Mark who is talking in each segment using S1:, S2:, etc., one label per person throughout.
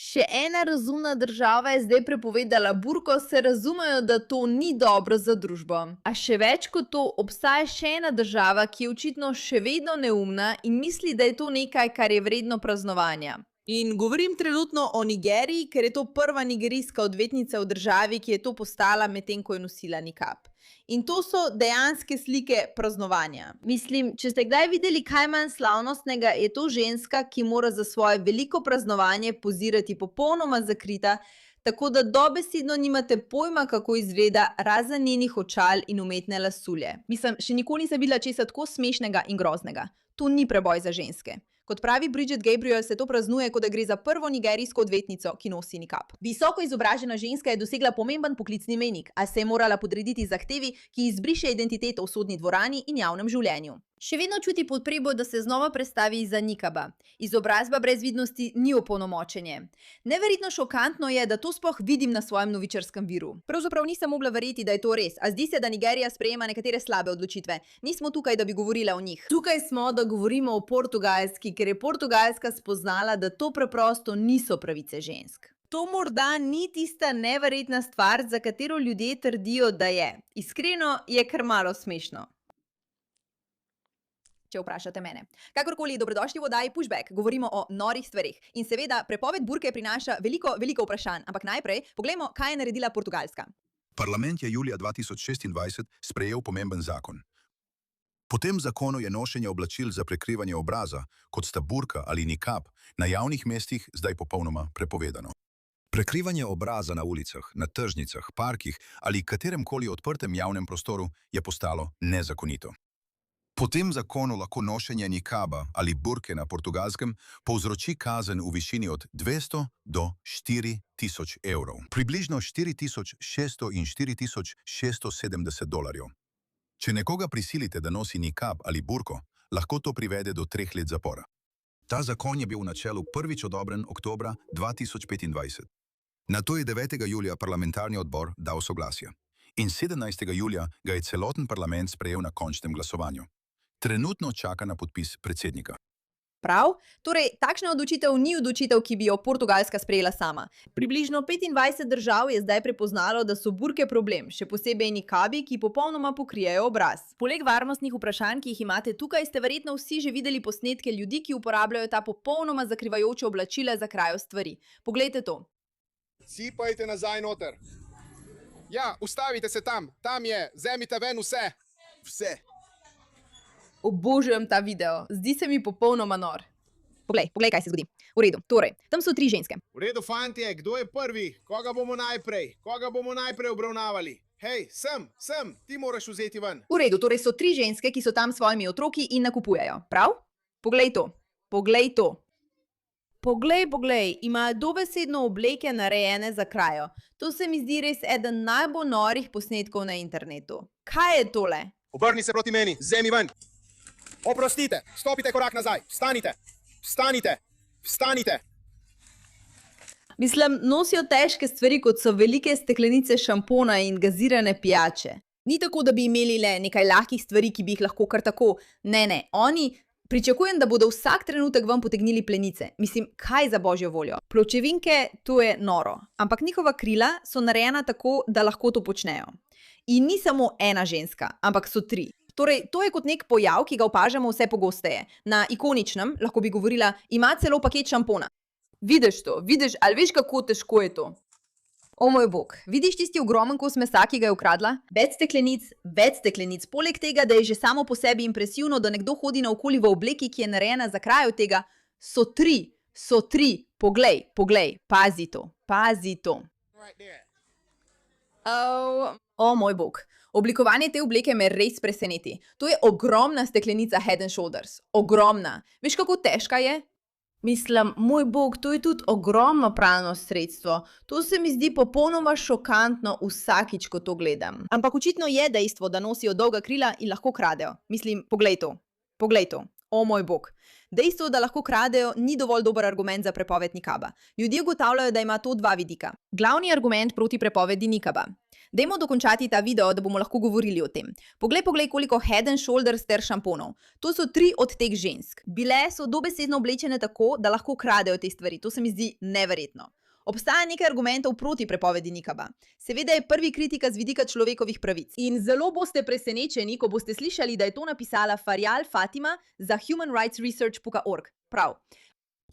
S1: Še ena razumna država je zdaj prepovedala burko, se razumejo, da to ni dobro za družbo. A še več kot to, obstaja še ena država, ki je očitno še vedno neumna in misli, da je to nekaj, kar je vredno praznovanja. In govorim trenutno o Nigeriji, ker je to prva nigerijska odvetnica v državi, ki je to postala medtem, ko je nosila nikab. In to so dejanske slike praznovanja. Mislim, če ste kdaj videli kaj manj slavnostnega, je to ženska, ki mora za svoje veliko praznovanje pozirati popolnoma zakrita, tako da dobesedno nimate pojma, kako izgleda, razen njenih očal in umetne lasulje. Mislim, še nikoli nisem videla česa tako smešnega in groznega. To ni preboj za ženske. Kot pravi Bridget Gabriel, se to praznuje, kot da gre za prvo nigerijsko odvetnico, ki nosi nikab. Visoko izobražena ženska je dosegla pomemben poklicni mejnik, a se je morala podrediti zahtevi, ki izbriše identiteto v sodni dvorani in javnem življenju. Še vedno čuti potrebo, da se znova predstavi izza nikaba. Izobrazba brez vidnosti ni opolnomočenje. Neverjetno šokantno je, da to sploh vidim na svojem novičarskem viru. Pravzaprav nisem mogla verjeti, da je to res, a zdi se, da Nigerija sprejema nekatere slabe odločitve. Nismo tukaj, da bi govorila o njih. Tukaj smo, da govorimo o Portugalski, ker je Portugalska spoznala, da to preprosto niso pravice žensk. To morda ni tista neverjetna stvar, za katero ljudje trdijo, da je. Iskreno je kar malo smešno. Če vprašate mene. Kakorkoli, dobrodošli v oddaji Pushback, govorimo o norih stvarih. In seveda, prepoved burke prinaša veliko vprašanj, ampak najprej poglejmo, kaj je naredila Portugalska.
S2: Parlament je julija 2026 sprejel pomemben zakon. Po tem zakonu je nošenje oblačil za prekrivanje obraza, kot sta burka ali nikab, na javnih mestih zdaj popolnoma prepovedano. Prekrivanje obraza na ulicah, na tržnicah, parkih ali kateremkoli odprtem javnem prostoru je postalo nezakonito. Po tem zakonu lahko nošenje nikaba ali burke na Portugalskem povzroči kazen v višini od 200 do 4000 evrov, približno 4600 in 4670 dolarjev. Če nekoga prisilite, da nosi nikab ali burko, lahko to privede do 3 let zapora. Ta zakon je bil v načelu prvič odobren oktobra 2025. Nato je 9. julija parlamentarni odbor dal soglasje. In 17. julija ga je celoten parlament sprejel na končnem glasovanju. Trenutno čaka na podpis predsednika.
S1: Prav? Torej, takšna odločitev ni odločitev, ki bi jo Portugalska sprejela sama. Približno 25 držav je zdaj prepoznalo, da so burke problem, še posebej nikabi, ki popolnoma pokrijejo obraz. Poleg varnostnih vprašanj, ki jih imate tukaj, ste verjetno vsi že videli posnetke ljudi, ki uporabljajo ta popolnoma zakrivajoče oblačila za krajo stvari. Poglejte to.
S3: Sipajte nazaj noter. Ja, ustavite se tam. Tam je. Vzemite ven vse. Vse.
S1: Obožujem ta video. Zdi se mi popolnoma nor. Poglej, kaj se zgodi. V redu, torej, tam so 3 ženske.
S3: V redu, fantje, kdo je prvi? Koga bomo najprej obravnavali? Hej, sem, ti moraš vzeti ven.
S1: V redu, torej so 3 ženske, ki so tam s svojimi otroki in nakupujejo. Prav? Poglej to. Poglej, imajo dobesedno obleke narejene za krajo. To se mi zdi res eden najbolj norih posnetkov na internetu. Kaj je tole?
S3: Obrni se proti meni, vzemi ven. Oprostite, stopite korak nazaj, vstanite.
S1: Mislim, nosijo težke stvari, kot so velike steklenice šampona in gazirane pijače. Ni tako, da bi imeli le nekaj lahkih stvari, ki bi jih lahko kar tako. Ne, oni pričakujem, da bodo vsak trenutek ven potegnili plenice. Mislim, kaj za božjo voljo. Pločevinke, to je noro. Ampak njihova krila so narejena tako, da lahko to počnejo. In ni samo ena ženska, ampak so 3. Torej, to je kot nek pojav, ki ga opažamo vse pogosteje. Na ikoničnem, lahko bi govorila, ima celo paket šampona. Vidiš to? Ali veš, kako težko je to? O moj bog, vidiš tisti ogromen kos mesa, ki ga je ukradla? Več steklenic. Poleg tega, da je že samo po sebi impresivno, da nekdo hodi naokoli v obleki, ki je narejena za krajo tega, so 3. Poglej, pazi to. O moj bog. Oblikovanje te obleke me res preseneti. To je ogromna steklenica Head & Shoulders. Ogromna. Veš, kako težka je? Mislim, moj bog, to je tudi ogromno pralno sredstvo. To se mi zdi popolnoma šokantno vsakič, ko to gledam. Ampak očitno je dejstvo, da nosijo dolga krila in lahko kradejo. Mislim, poglej to. O moj bog. Dejstvo, da lahko kradejo, ni dovolj dober argument za prepoved nikaba. Ljudje ugotavljajo, da ima to 2 vidika. Glavni argument proti prepovedi nikaba. Dajmo dokončati ta video, da bomo lahko govorili o tem. Poglej, koliko Head & Shoulders ter šamponov. To so 3 od teh žensk. Bile so dobesedno oblečene tako, da lahko kradejo te stvari. To se mi zdi neverjetno. Obstaja nekaj argumentov proti prepovedi nikaba. Seveda je prvi kritika z vidika človekovih pravic. In zelo boste presenečeni, ko boste slišali, da je to napisala Faryal Fatima za humanrightsresearch.org. Prav.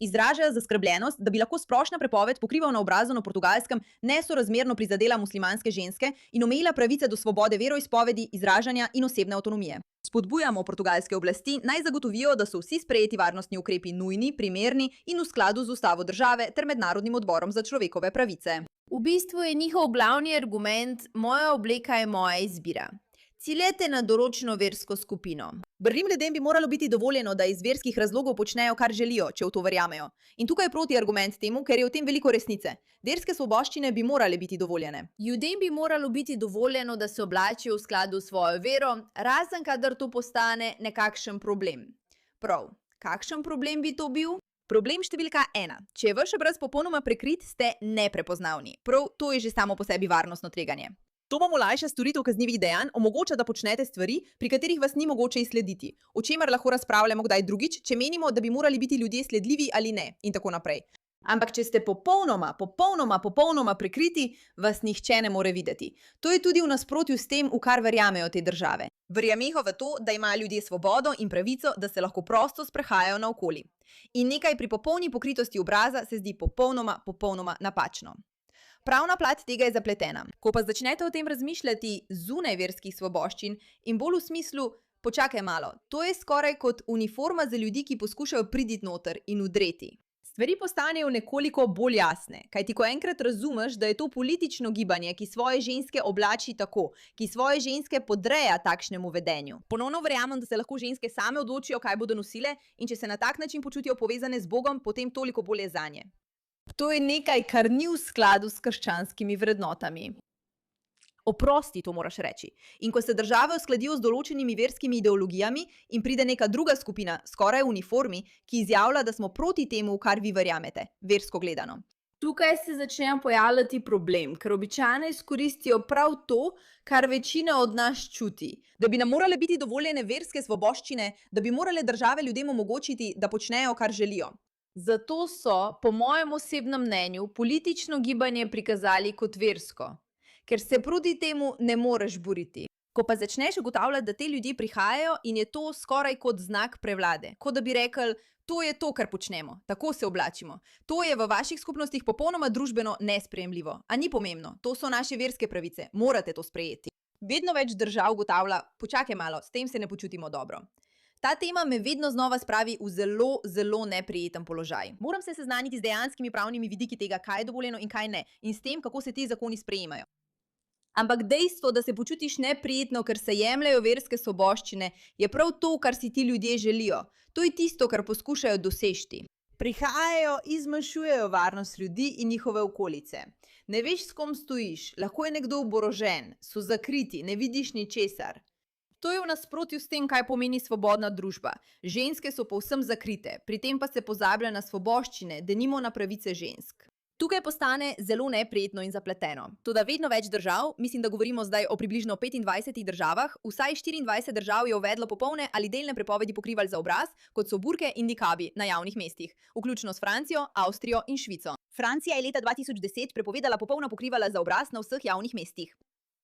S1: Izražajo zaskrbljenost, da bi lahko splošna prepoved pokrival na obrazu na Portugalskem nesorazmerno prizadela muslimanske ženske in omejila pravice do svobode veroizpovedi, izražanja in osebne avtonomije. Spodbujamo portugalske oblasti naj zagotovijo, da so vsi sprejeti varnostni ukrepi nujni, primerni in v skladu z ustavo države ter mednarodnim odborom za človekove pravice. V bistvu je njihov glavni argument: moja obleka je moja izbira. Ciljete na določeno versko skupino. Brnim ljudem bi moralo biti dovoljeno, da iz verskih razlogov počnejo, kar želijo, če v to verjamejo. In tukaj je protiargument temu, ker je v tem veliko resnice. Verske svoboščine bi morale biti dovoljene. Ljudem bi moralo biti dovoljeno, da se oblačijo v skladu s svojo vero, razen kadar to postane nekakšen problem. Prav, kakšen problem bi to bil? Problem številka 1. Če je vaš obraz popolnoma prekrit, ste neprepoznavni. Prav, to je že samo po sebi varnostno tveganje. To vam olajša storitev kaznivih dejanj, omogoča, da počnete stvari, pri katerih vas ni mogoče izslediti, o čemer lahko razpravljamo kdaj drugič, če menimo, da bi morali biti ljudje sledljivi ali ne, in tako naprej. Ampak če ste popolnoma prekriti, vas nihče ne more videti. To je tudi v nasprotju s tem, v kar verjamejo te države. Verjamejo v to, da imajo ljudje svobodo in pravico, da se lahko prosto sprehajajo naokoli. In nekaj pri popolni pokritosti obraza se zdi popolnoma napačno. Pravna plat tega je zapletena. Ko pa začnete o tem razmišljati zunaj verskih svoboščin in bolj v smislu, počakaj malo, to je skoraj kot uniforma za ljudi, ki poskušajo priditi noter in udreti. Stvari postanejo nekoliko bolj jasne, kajti ko enkrat razumeš, da je to politično gibanje, ki svoje ženske oblači tako, ki svoje ženske podreja takšnemu vedenju. Ponovno verjamem, da se lahko ženske same odločijo, kaj bodo nosile, in če se na tak način počutijo povezane z Bogom, potem toliko bolje zanje. To je nekaj, kar ni v skladu s krščanskimi vrednotami. Oprosti, to moraš reči. In ko se države uskladijo z določenimi verskimi ideologijami in pride neka druga skupina, skoraj v uniformi, ki izjavlja, da smo proti temu, v kar vi verjamete, versko gledano. Tukaj se začne pojavljati problem, ker običajno izkoristijo prav to, kar večina od nas čuti. Da bi nam morale biti dovoljene verske svoboščine, da bi morale države ljudem omogočiti, da počnejo, kar želijo. Zato so, po mojem osebnem mnenju, politično gibanje prikazali kot versko, ker se proti temu ne moreš boriti. Ko pa začneš ugotavljati, da te ljudje prihajajo in je to skoraj kot znak prevlade, kot da bi rekli, to je to, kar počnemo, tako se oblačimo. To je v vaših skupnostih popolnoma družbeno nesprejemljivo, a ni pomembno, to so naše verske pravice, morate to sprejeti. Vedno več držav ugotavlja, počakaj malo, s tem se ne počutimo dobro. Ta tema me vedno znova spravi v zelo neprijeten položaj. Moram se seznaniti z dejanskimi pravnimi vidiki tega, kaj je dovoljeno in kaj ne, in s tem, kako se ti zakoni sprejemajo. Ampak dejstvo, da se počutiš neprijetno, ker se jemljejo verske svoboščine, je prav to, kar si ti ljudje želijo. To je tisto, kar poskušajo doseči. Prihajajo in zmanjšujejo varnost ljudi in njihove okolice. Ne veš, s kom stojiš, lahko je nekdo oborožen, so zakriti, ne vidiš ničesar. To je v nasprotju s tem, kaj pomeni svobodna družba. Ženske so povsem zakrite, pri tem pa se pozablja na svoboščine, denimo na pravice žensk. Tukaj postane zelo neprijetno in zapleteno. Toda vedno več držav, mislim, da govorimo zdaj o približno 25 državah, vsaj 24 držav je uvedlo popolne ali delne prepovedi pokrival za obraz, kot so burke in nikabi na javnih mestih, vključno s Francijo, Avstrijo in Švico. Francija je leta 2010 prepovedala popolna pokrivala za obraz na vseh javnih mestih.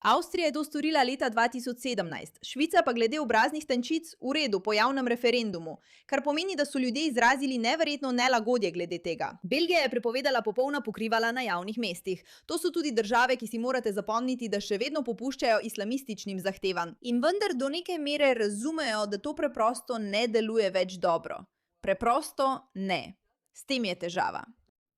S1: Avstrija je to storila leta 2017, Švica pa glede obraznih tančic v redu po javnem referendumu, kar pomeni, da so ljudje izrazili neverjetno nelagodje glede tega. Belgija je prepovedala popolna pokrivala na javnih mestih. To so tudi države, ki si morate zapomniti, da še vedno popuščajo islamističnim zahtevam. In vendar do neke mere razumejo, da to preprosto ne deluje več dobro. Preprosto ne. S tem je težava.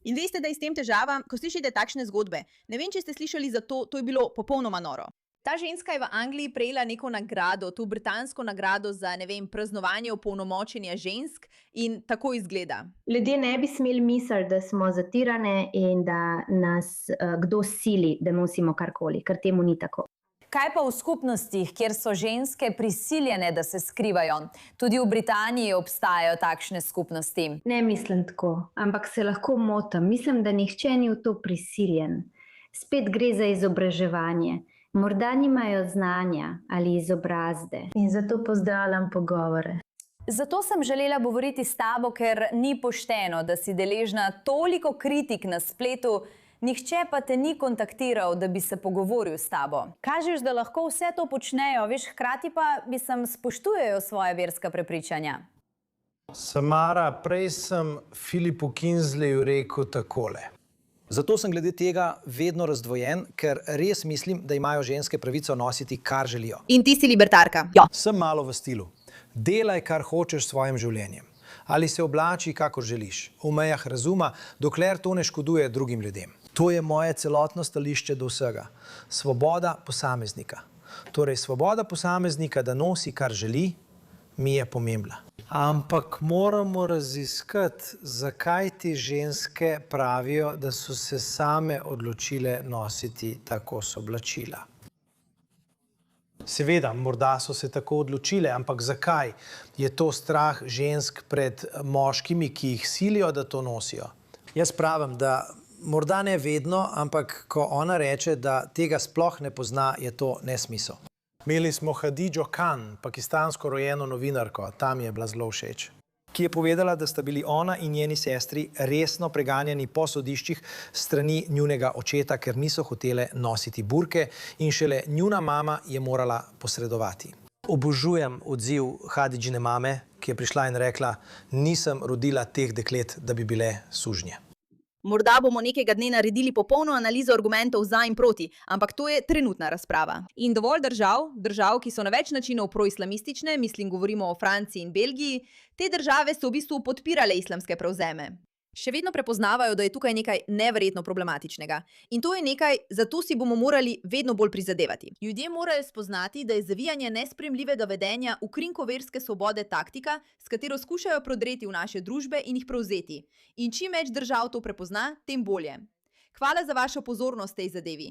S1: In veste, da je s tem težava, ko slišite takšne zgodbe. Ne vem, če ste slišali za to, to je bilo popolnoma noro. Ta ženska je v Angliji prejela neko nagrado, to britansko nagrado za, ne vem, praznovanje opolnomočenja žensk in tako izgleda.
S4: Ljudje ne bi smeli misliti, da smo zatirane in da nas kdo sili, da nosimo karkoli, ker temu ni tako.
S5: Kaj pa v skupnostih, kjer so ženske prisiljene, da se skrivajo? Tudi v Britaniji obstajajo takšne skupnosti.
S4: Ne mislim tako, ampak se lahko motim. Mislim, da nihče ni v to prisiljen. Spet gre za izobraževanje. Morda nimajo znanja ali izobrazbe. In zato pozdravljam pogovore.
S5: Zato sem želela govoriti s tabo, ker ni pošteno, da si deležna toliko kritik na spletu, Nihče pa te ni kontaktiral, da bi se pogovoril s tabo. Kažeš, da lahko vse to počnejo, veš, hkrati pa spoštujejo svoje verska prepričanja.
S6: Samara, prej sem Filipu Kinsleyju rekel takole.
S7: Zato sem glede tega vedno razdvojen, ker res mislim, da imajo ženske pravico nositi, kar želijo.
S1: In ti si libertarka. Ja.
S6: Sem malo v stilu. Delaj, kar hočeš s svojim življenjem. Ali se oblači, kakor želiš, v mejah razuma, dokler to ne škoduje drugim ljudem. To je moje celotno stališče do vsega. Svoboda posameznika. Torej, svoboda posameznika, da nosi, kar želi, mi je pomembna. Ampak moramo raziskati, zakaj ti ženske pravijo, da so se same odločile nositi tako oblačila. Seveda, morda so se tako odločile, ampak zakaj? Je to strah žensk pred moškimi, ki jih silijo, da to nosijo? Jaz pravim, da morda ne vedno, ampak ko ona reče, da tega sploh ne pozna, je to nesmisel. Imeli smo Hadidžo Khan, pakistansko rojeno novinarko, tam je bila zelo všeč, ki je povedala, da sta bili ona in njeni sestri resno preganjani po sodiščih strani njunega očeta, ker niso hotele nositi burke in šele njuna mama je morala posredovati. Obožujem odziv Hadidžine mame, ki je prišla in rekla, nisem rodila teh deklet, da bi bile sužnje.
S1: Morda bomo nekega dne naredili popolno analizo argumentov za in proti, ampak to je trenutna razprava. In dovolj držav, ki so na več načinov proislamistične, mislim, govorimo o Franciji in Belgiji, te države so v bistvu podpirale islamske prevzeme. Še vedno prepoznavajo, da je tukaj nekaj neverjetno problematičnega. In to je nekaj, zato si bomo morali vedno bolj prizadevati. Ljudje morajo spoznati, da je zavijanje nesprejemljivega vedenja v krinko verske svobode taktika, s katero skušajo prodreti v naše družbe in jih prevzeti. In čim več držav to prepozna, tem bolje. Hvala za vašo pozornost tej zadevi.